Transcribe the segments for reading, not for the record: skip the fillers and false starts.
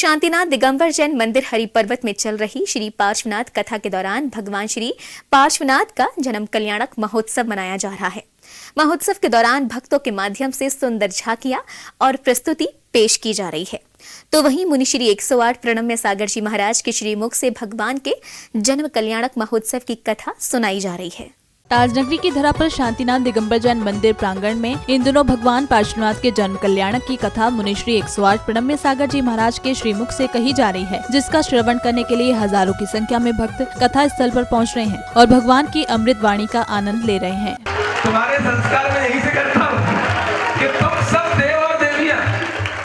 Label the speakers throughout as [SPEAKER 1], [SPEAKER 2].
[SPEAKER 1] शांतिनाथ दिगंबर जैन मंदिर हरिपर्वत में चल रही श्री पार्श्वनाथ कथा के दौरान भगवान श्री पार्श्वनाथ का जन्म कल्याणक महोत्सव मनाया जा रहा है। महोत्सव के दौरान भक्तों के माध्यम से सुंदर झांकियां और प्रस्तुति पेश की जा रही है। तो वहीं मुनि श्री 108 प्रणम्य सागर जी महाराज के श्रीमुख से भगवान के जन्म कल्याणक महोत्सव की कथा सुनाई जा रही है।
[SPEAKER 2] ताजनगरी की धरा पर शांतिनाथ दिगंबर जैन मंदिर प्रांगण में इन दिनों भगवान पार्श्वनाथ के जन्म कल्याणक की कथा मुनि श्री 108 प्रणम्य सागर जी महाराज के श्रीमुख से कही जा रही है, जिसका श्रवण करने के लिए हजारों की संख्या में भक्त कथा स्थल पर पहुंच रहे हैं और भगवान की अमृत वाणी का आनंद ले रहे हैं।
[SPEAKER 3] तुम्हारे संस्कार में यही से करता हूँ कि तुम सब देव और देवियाँ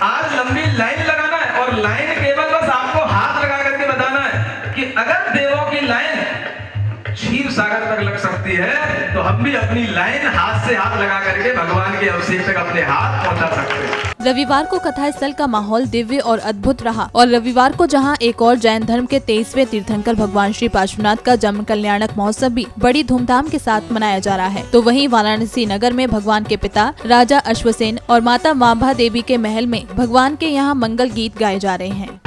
[SPEAKER 3] आज लंबी लाइन लगाना है और लाइन केवल बस आपको हाथ लगा करके बताना है कि अगर देवों की लाइन क्षीर सागर तक लग सकती है तो हम भी अपनी लाइन हाथ से हाथ लगा करके भगवान के अभिषेक तक अपने हाथ पहुंचा सकते हैं।
[SPEAKER 2] रविवार को कथा स्थल का माहौल दिव्य और अद्भुत रहा और रविवार को जहां एक और जैन धर्म के 23वें तीर्थंकर भगवान श्री पार्श्वनाथ का जन्म कल्याणक महोत्सव भी बड़ी धूमधाम के साथ मनाया जा रहा है, तो वहीं वाराणसी नगर में भगवान के पिता राजा अश्वसेन और माता मांभा देवी के महल में भगवान के यहाँ मंगल गीत गाए जा रहे हैं।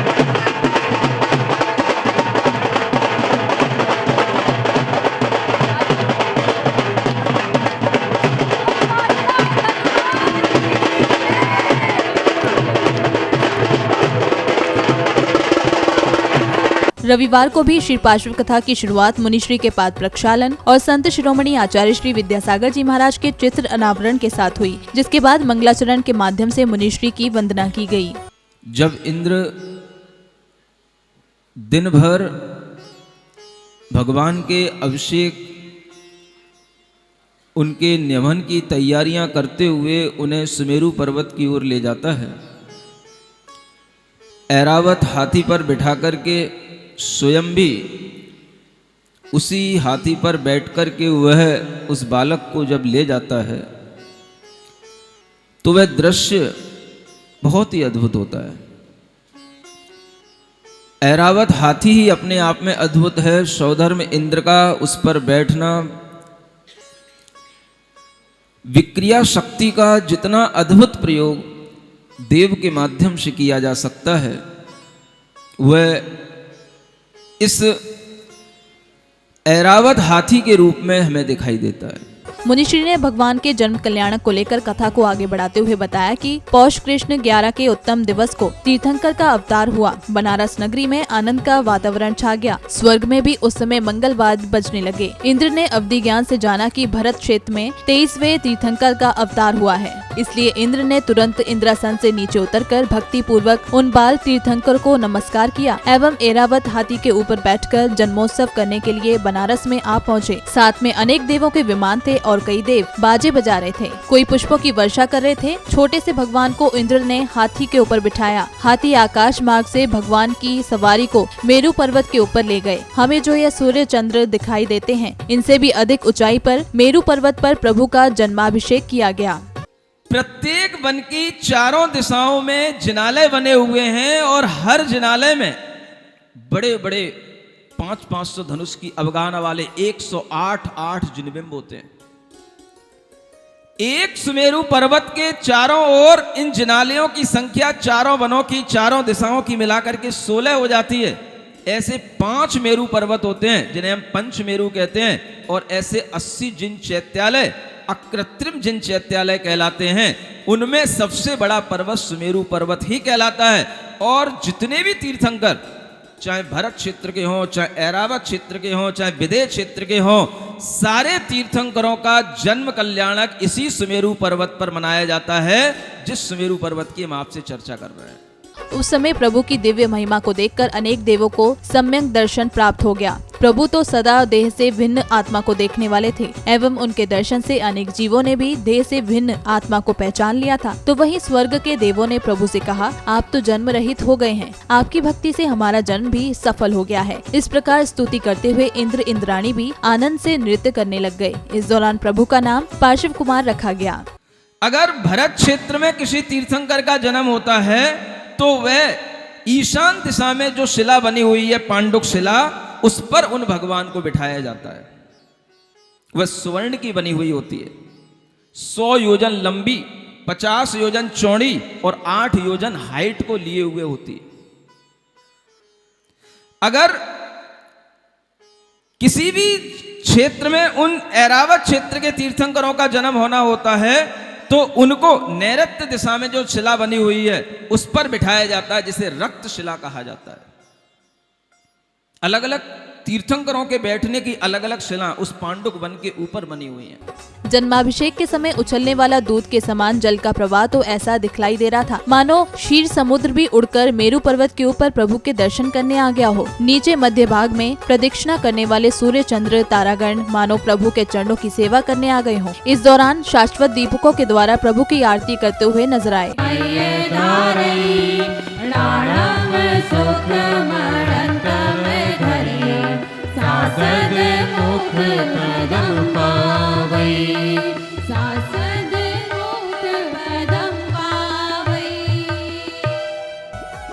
[SPEAKER 2] रविवार को भी श्री पार्श्व कथा की शुरुआत मुनिश्री के पाद प्रक्षालन और संत शिरोमणि आचार्य श्री विद्यासागर जी महाराज के चित्र अनावरण के साथ हुई, जिसके बाद मंगलाचरण के माध्यम से मुनिश्री की वंदना की गई।
[SPEAKER 4] जब इंद्र दिन भर भगवान के अभिषेक उनके न्यमन की तैयारियां करते हुए उन्हें सुमेरु पर्वत की ओर ले जाता है, ऐरावत हाथी पर बिठा करके स्वयं भी उसी हाथी पर बैठकर के वह उस बालक को जब ले जाता है तो वह दृश्य बहुत ही अद्भुत होता है। ऐरावत हाथी ही अपने आप में अद्भुत है। सौधर्म इंद्र का उस पर बैठना, विक्रिया शक्ति का जितना अद्भुत प्रयोग देव के माध्यम से किया जा सकता है वह इस ऐरावत हाथी के रूप में हमें दिखाई देता है।
[SPEAKER 2] मुनिश्री ने भगवान के जन्म कल्याणक को लेकर कथा को आगे बढ़ाते हुए बताया कि पौष कृष्ण 11 के उत्तम दिवस को तीर्थंकर का अवतार हुआ। बनारस नगरी में आनंद का वातावरण छा गया। स्वर्ग में भी उस समय मंगलवाद्य बजने लगे। इंद्र ने अवधि ज्ञान से जाना कि भरत क्षेत्र में 23वें तीर्थंकर का अवतार हुआ है, इसलिए इंद्र ने तुरंत इंद्रासन से नीचे उतरकर भक्ति पूर्वक उन बाल तीर्थंकर को नमस्कार किया एवं ऐरावत हाथी के ऊपर बैठकर जन्मोत्सव करने के लिए बनारस में आ पहुँचे। साथ में अनेक देवों के विमान थे और कई देव बाजे बजा रहे थे, कोई पुष्पों की वर्षा कर रहे थे। छोटे से भगवान को इंद्र ने हाथी के ऊपर बिठाया। हाथी आकाश मार्ग से भगवान की सवारी को मेरु पर्वत के ऊपर ले गए। हमें जो यह सूर्य चंद्र दिखाई देते हैं, इनसे भी अधिक ऊंचाई पर मेरु पर्वत पर प्रभु का जन्माभिषेक किया गया।
[SPEAKER 4] प्रत्येक वन की चारों दिशाओं में जिनालय बने हुए हैं और हर जिनालय में बड़े बड़े 500 धनुष की अवगाना वाले 108 जिनबिंब होते हैं। एक सुमेरु पर्वत के चारों ओर इन जिनालयों की संख्या चारों वनों की चारों दिशाओं की मिलाकर के 16 हो जाती है। ऐसे 5 मेरु पर्वत होते हैं जिन्हें हम पंचमेरु कहते हैं और ऐसे 80 जिन चैत्यालय अकृत्रिम जिन चैत्यालय कहलाते हैं। उनमें सबसे बड़ा पर्वत सुमेरु पर्वत ही कहलाता है। और जितने भी तीर्थंकर, चाहे भरत क्षेत्र के हों, चाहे ऐरावत क्षेत्र के हों, चाहे विदेह क्षेत्र के हों, सारे तीर्थंकरों का जन्म कल्याणक इसी सुमेरु पर्वत पर मनाया जाता है, जिस सुमेरु पर्वत की हम आपसे चर्चा कर रहे हैं।
[SPEAKER 2] उस समय प्रभु की दिव्य महिमा को देखकर अनेक देवों को सम्यक दर्शन प्राप्त हो गया। प्रभु तो सदा देह से भिन्न आत्मा को देखने वाले थे एवं उनके दर्शन से अनेक जीवों ने भी देह से भिन्न आत्मा को पहचान लिया था। तो वहीं स्वर्ग के देवों ने प्रभु से कहा, आप तो जन्म रहित हो गए हैं, आपकी भक्ति से हमारा जन्म भी सफल हो गया है। इस प्रकार स्तुति करते हुए इंद्र इंद्राणी भी आनंद से नृत्य करने लग गए। इस दौरान प्रभु का नाम पार्श्व कुमार रखा गया।
[SPEAKER 4] अगर भरत क्षेत्र में किसी तीर्थंकर का जन्म होता है तो वह ईशान दिशा में जो शिला बनी हुई है, पांडुक शिला, उस पर उन भगवान को बिठाया जाता है। वह स्वर्ण की बनी हुई होती है, 100 योजन लंबी, 50 योजन चौड़ी और 8 योजन हाइट को लिए हुए होती है। अगर किसी भी क्षेत्र में उन ऐरावत क्षेत्र के तीर्थंकरों का जन्म होना होता है तो उनको नैऋत्य दिशा में जो शिला बनी हुई है उस पर बिठाया जाता है, जिसे रक्त शिला कहा जाता है। अलग अलग तीर्थंकरों के बैठने की अलग अलग शिला उस पांडुक वन के ऊपर बनी हुई हैं।
[SPEAKER 2] जन्माभिषेक के समय उछलने वाला दूध के समान जल का प्रवाह तो ऐसा दिखलाई दे रहा था मानो क्षीर समुद्र भी उड़कर मेरू पर्वत के ऊपर प्रभु के दर्शन करने आ गया हो। नीचे मध्य भाग में प्रदक्षिणा करने वाले सूर्य चंद्र तारागण मानो प्रभु के चरणों की सेवा करने आ गए हों। इस दौरान शाश्वत दीपकों के द्वारा प्रभु की आरती करते हुए नजर आए।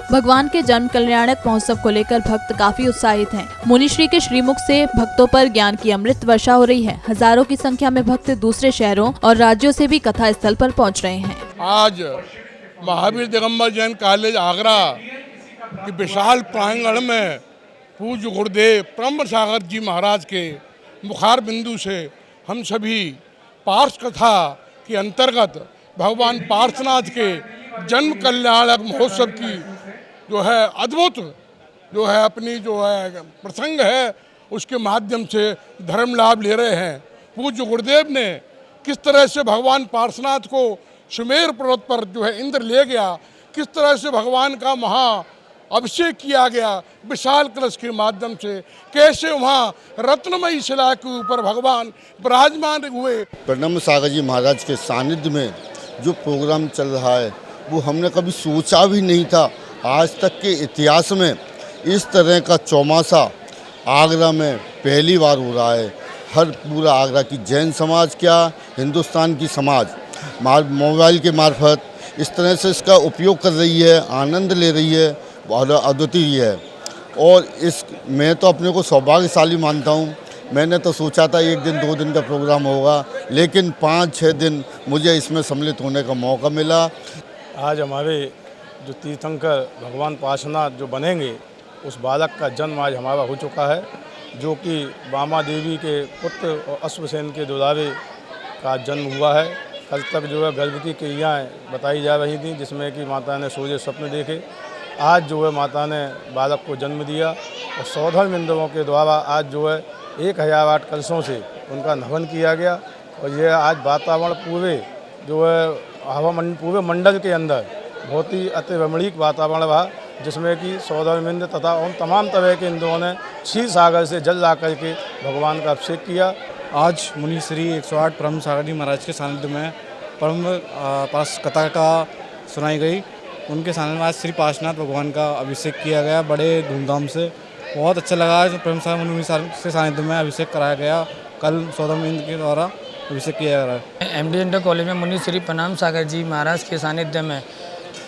[SPEAKER 2] भगवान के जन्म कल्याणक महोत्सव को लेकर भक्त काफी उत्साहित हैं। मुनिश्री के श्रीमुख से भक्तों पर ज्ञान की अमृत वर्षा हो रही है। हजारों की संख्या में भक्त दूसरे शहरों और राज्यों से भी कथा स्थल पर पहुंच रहे हैं।
[SPEAKER 5] आज महावीर दिगंबर जैन कॉलेज आगरा के विशाल प्रांगण में पूज्य गुरुदेव ब्रह्म सागर जी महाराज के मुखार बिंदु से हम सभी पार्श कथा के अंतर्गत भगवान पार्श्वनाथ के जन्म कल्याणक महोत्सव की जो है अद्भुत जो है अपनी जो है प्रसंग है उसके माध्यम से धर्म लाभ ले रहे हैं। पूज्य गुरुदेव ने किस तरह से भगवान पार्श्वनाथ को सुमेर पर्वत पर जो है इंद्र ले गया, किस तरह से भगवान का महा अभिषेक किया गया विशाल कलश के माध्यम से, कैसे वहाँ रत्नमयी शिला के ऊपर भगवान विराजमान हुए।
[SPEAKER 6] ब्रह्म सागर जी महाराज के सानिध्य में जो प्रोग्राम चल रहा है वो हमने कभी सोचा भी नहीं था। आज तक के इतिहास में इस तरह का चौमासा आगरा में पहली बार हो रहा है। हर पूरा आगरा की जैन समाज क्या हिंदुस्तान की समाज मोबाइल के मार्फत इस तरह से इसका उपयोग कर रही है, आनंद ले रही है, बहुत अद्वितीय है। और इस मैं तो अपने को सौभाग्यशाली मानता हूँ। मैंने तो सोचा था 1 दिन 2 दिन का प्रोग्राम होगा, लेकिन 5-6 दिन मुझे इसमें सम्मिलित होने का मौका मिला।
[SPEAKER 7] आज हमारे जो तीर्थंकर भगवान पार्श्वनाथ जो बनेंगे उस बालक का जन्म आज हमारा हो चुका है, जो कि बामा देवी के पुत्र और अश्वसेन के दुलारे का जन्म हुआ है। कल तक जो है गर्भवती क्रियाएँ बताई जा रही थी, जिसमें कि माता ने सोजे स्वप्न देखे। आज जो है माता ने बालक को जन्म दिया और सौधर्म इंद्रों के द्वारा आज जो है 1008 कलशों से उनका हवन किया गया। और यह आज वातावरण पूरे जो है पूरे मंडल के अंदर बहुत ही अति रमणीक वातावरण रहा, जिसमें कि सौधर्म इंद्र तथा उन तमाम तरह के इंद्रों ने क्षीर सागर से जल ला करके भगवान का अभिषेक किया।
[SPEAKER 8] आज मुनि श्री 108 ब्रह्म सागर जी महाराज के सानिध्य में परम पास कथा का सुनाई गई। उनके सानिध्य में आज श्री पार्श्वनाथ भगवान का अभिषेक किया गया बड़े धूमधाम से। बहुत अच्छा लगा। ब्रह्म सागर मुनि से सानिध्य में अभिषेक कराया गया। कल सौधर्म इंद्र के द्वारा अभिषेक किया जा रहा है।
[SPEAKER 9] MD इंटर कॉलेज में मुनि श्री प्रणाम सागर जी महाराज के सानिध्य में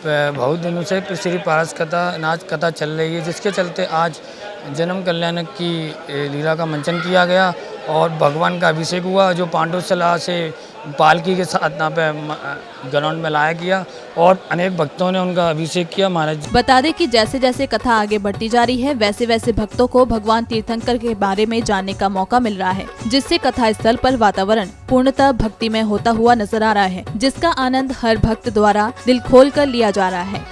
[SPEAKER 9] बहुत दिनों से श्री पारस कथा नाच कथा चल रही है, जिसके चलते आज जन्म कल्याण की लीला का मंचन किया गया और भगवान का अभिषेक हुआ, जो पांडुशिला से पालकी के साथ यहाँ पे ग्राउंड में लाया गया और अनेक भक्तों ने उनका अभिषेक किया। महाराज
[SPEAKER 2] बता दें कि जैसे जैसे कथा आगे बढ़ती जा रही है वैसे वैसे भक्तों को भगवान तीर्थंकर के बारे में जानने का मौका मिल रहा है, जिससे कथा स्थल पर वातावरण पूर्णतः भक्तिमय होता हुआ नजर आ रहा है, जिसका आनंद हर भक्त द्वारा दिल खोल कर लिया जा रहा है।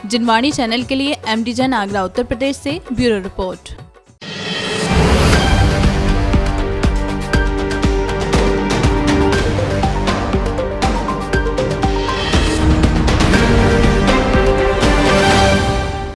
[SPEAKER 2] जिनवाणी चैनल के लिए MD जैन आगरा उत्तर प्रदेश से ब्यूरो रिपोर्ट।